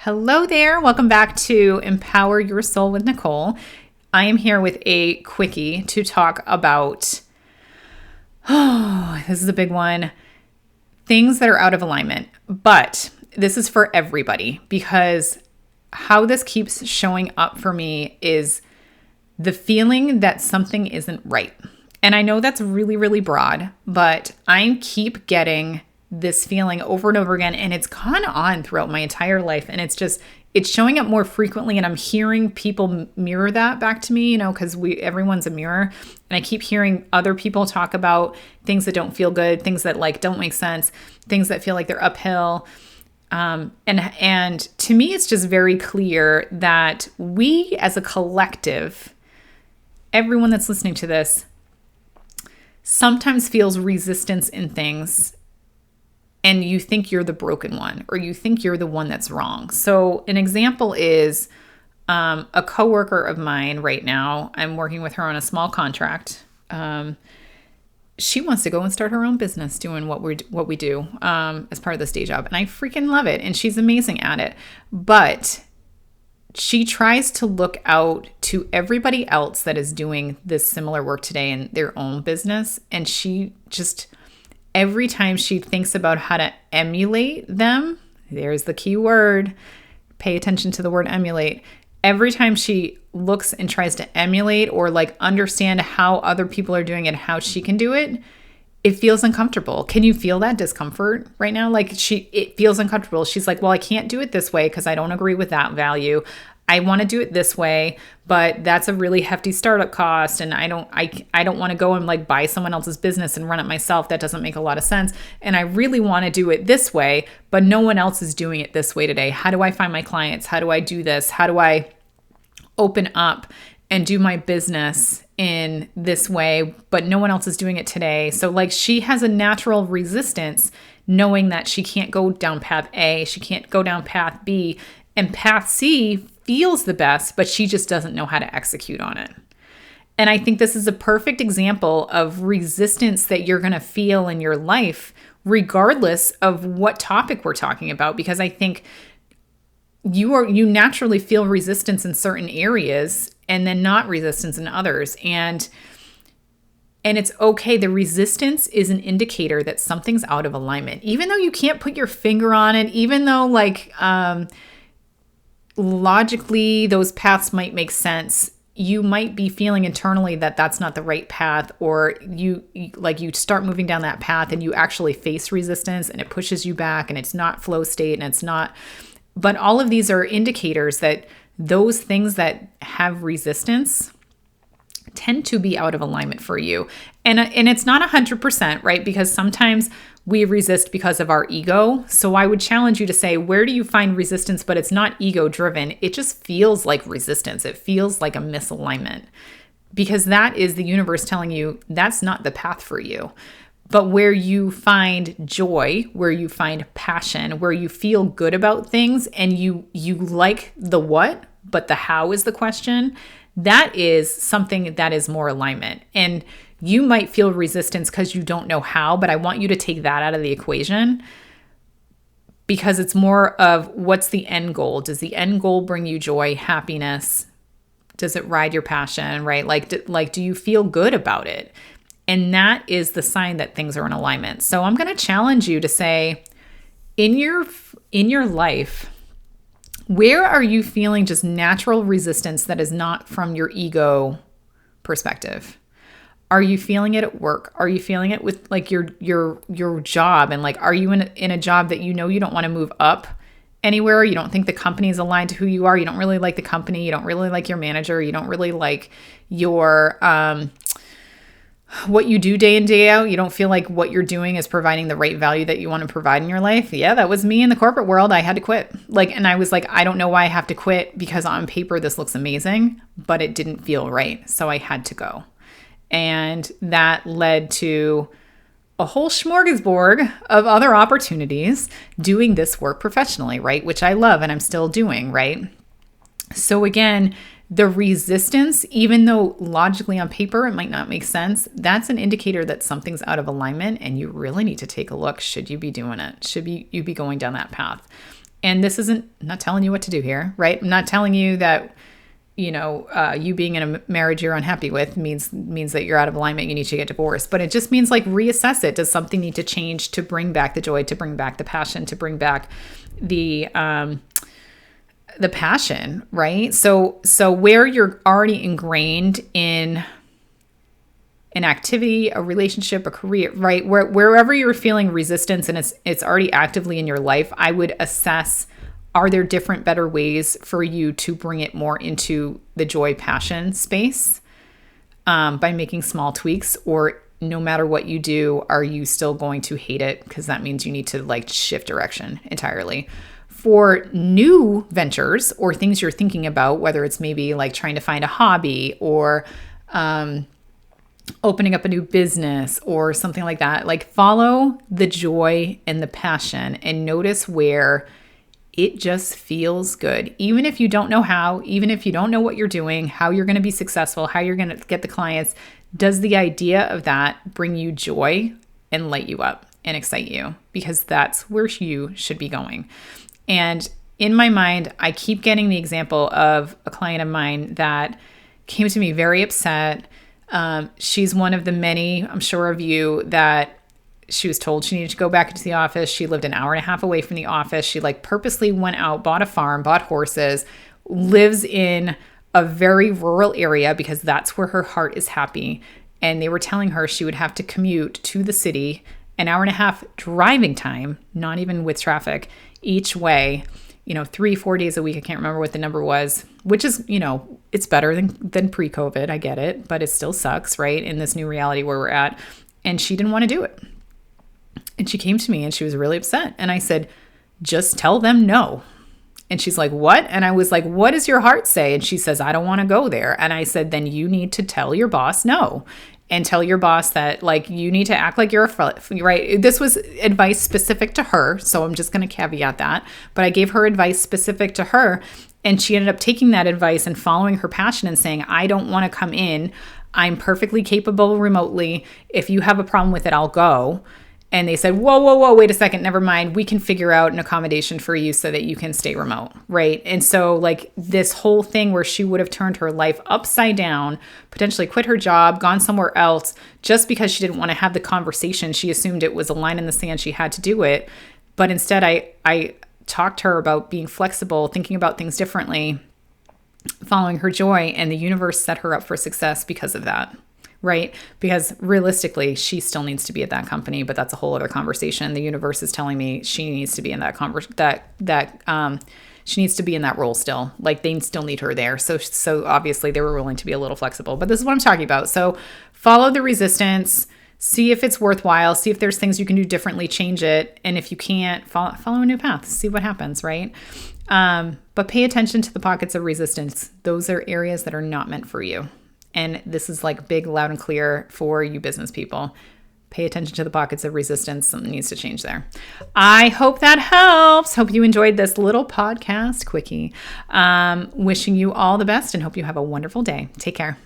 Hello there. Welcome back to Empower Your Soul with Nicole. I am here with a quickie to talk about, this is a big one, things that are out of alignment. But this is for everybody because how this keeps showing up for me is the feeling that something isn't right. And I know that's really, really broad, but I keep getting this feeling over and over again, and it's gone on throughout my entire life. And it's showing up more frequently, and I'm hearing people mirror that back to me, because everyone's a mirror. And I keep hearing other people talk about things that don't feel good, things that don't make sense, things that feel like they're uphill. And to me, it's just very clear that we as a collective, everyone that's listening to this, sometimes feels resistance in things, and you think you're the broken one, or you think you're the one that's wrong. So an example is a coworker of mine right now. I'm working with her on a small contract. She wants to go and start her own business doing what we do as part of this day job. And I freaking love it. And she's amazing at it. But she tries to look out to everybody else that is doing this similar work today in their own business. And she just, every time she thinks about how to emulate them, there's the key word, pay attention to the word emulate. Every time she looks and tries to emulate or understand how other people are doing it, how she can do it, it feels uncomfortable. Can you feel that discomfort right now? It feels uncomfortable. She's like, well, I can't do it this way because I don't agree with that value. I want to do it this way, but that's a really hefty startup cost. And I don't want to go and buy someone else's business and run it myself. That doesn't make a lot of sense. And I really want to do it this way, but no one else is doing it this way today. How do I find my clients? How do I do this? How do I open up and do my business in this way, but no one else is doing it today? So she has a natural resistance knowing that she can't go down path A, she can't go down path B, and path C feels the best, but she just doesn't know how to execute on it. And I think this is a perfect example of resistance that you're going to feel in your life, regardless of what topic we're talking about, because I think you naturally feel resistance in certain areas and then not resistance in others. And it's okay. The resistance is an indicator that something's out of alignment, even though you can't put your finger on it, even though logically those paths might make sense. You might be feeling internally that that's not the right path, or you start moving down that path and you actually face resistance and it pushes you back and it's not flow state and it's not. But all of these are indicators that those things that have resistance tend to be out of alignment for you. And it's not 100%, right? Because sometimes we resist because of our ego. So I would challenge you to say, where do you find resistance, but it's not ego driven? It just feels like resistance. It feels like a misalignment, because that is the universe telling you that's not the path for you. But where you find joy, where you find passion, where you feel good about things and you like the what, but the how is the question, that is something that is more alignment. And you might feel resistance because you don't know how, but I want you to take that out of the equation, because it's more of what's the end goal? Does the end goal bring you joy, happiness? Does it ride your passion, right? Do you feel good about it? And that is the sign that things are in alignment. So I'm going to challenge you to say, in your life, where are you feeling just natural resistance that is not from your ego perspective? Are you feeling it at work? Are you feeling it with your job? And are you in a job that you don't want to move up anywhere? You don't think the company is aligned to who you are. You don't really like the company. You don't really like your manager. You don't really like your what you do day in, day out. You don't feel like what you're doing is providing the right value that you want to provide in your life. Yeah, that was me in the corporate world. I had to quit. And I was like, I don't know why I have to quit, because on paper this looks amazing, but it didn't feel right. So I had to go. And that led to a whole smorgasbord of other opportunities doing this work professionally, right? Which I love and I'm still doing, right? So again, the resistance, even though logically on paper it might not make sense, that's an indicator that something's out of alignment and you really need to take a look. Should you be doing it? Should you be going down that path? And this isn't, I'm not telling you what to do here, right? I'm not telling you that, you being in a marriage you're unhappy with means that you're out of alignment, you need to get divorced. But it just means like reassess it. Does something need to change to bring back the joy, to bring back the passion, to bring back the passion, right? So where you're already ingrained in an activity, a relationship, a career, right? Wherever you're feeling resistance and it's already actively in your life, I would assess, are there different, better ways for you to bring it more into the joy, passion space by making small tweaks? Or no matter what you do, are you still going to hate it? Because that means you need to like shift direction entirely. For new ventures or things you're thinking about, whether it's maybe like trying to find a hobby or opening up a new business or something like that, like follow the joy and the passion and notice where it just feels good. Even if you don't know how, even if you don't know what you're doing, how you're going to be successful, how you're going to get the clients, does the idea of that bring you joy and light you up and excite you? Because that's where you should be going. And in my mind, I keep getting the example of a client of mine that came to me very upset. She's one of the many, I'm sure of you, that she was told she needed to go back into the office. She lived an hour and a half away from the office. She like purposely went out, bought a farm, bought horses, lives in a very rural area because that's where her heart is happy. And they were telling her she would have to commute to the city, an hour and a half driving time, not even with traffic, each way, 3-4 days a week. I can't remember what the number was, which is, it's better than pre-COVID. I get it, but it still sucks, right? In this new reality where we're at. And she didn't want to do it. And she came to me and she was really upset. And I said, just tell them no. And she's like, what? And I was like, what does your heart say? And she says, I don't want to go there. And I said, then you need to tell your boss no. And tell your boss that like you need to act like you're right. This was advice specific to her. So I'm just going to caveat that. But I gave her advice specific to her. And she ended up taking that advice and following her passion and saying, I don't want to come in. I'm perfectly capable remotely. If you have a problem with it, I'll go. And they said, whoa, wait a second, never mind. We can figure out an accommodation for you so that you can stay remote, right? And so like this whole thing where she would have turned her life upside down, potentially quit her job, gone somewhere else, just because she didn't want to have the conversation. She assumed it was a line in the sand, she had to do it. But instead, I talked to her about being flexible, thinking about things differently, following her joy, and the universe set her up for success because of that. Right? Because realistically, she still needs to be at that company, but that's a whole other conversation. The universe is telling me she needs to be in that she needs to be in that role still. Like they still need her there. So obviously they were willing to be a little flexible, but this is what I'm talking about. So follow the resistance, see if it's worthwhile, see if there's things you can do differently, change it. And if you can't, follow a new path, see what happens, right? But pay attention to the pockets of resistance. Those are areas that are not meant for you. And this is like big, loud, and clear for you business people. Pay attention to the pockets of resistance. Something needs to change there. I hope that helps. Hope you enjoyed this little podcast quickie. Wishing you all the best and hope you have a wonderful day. Take care.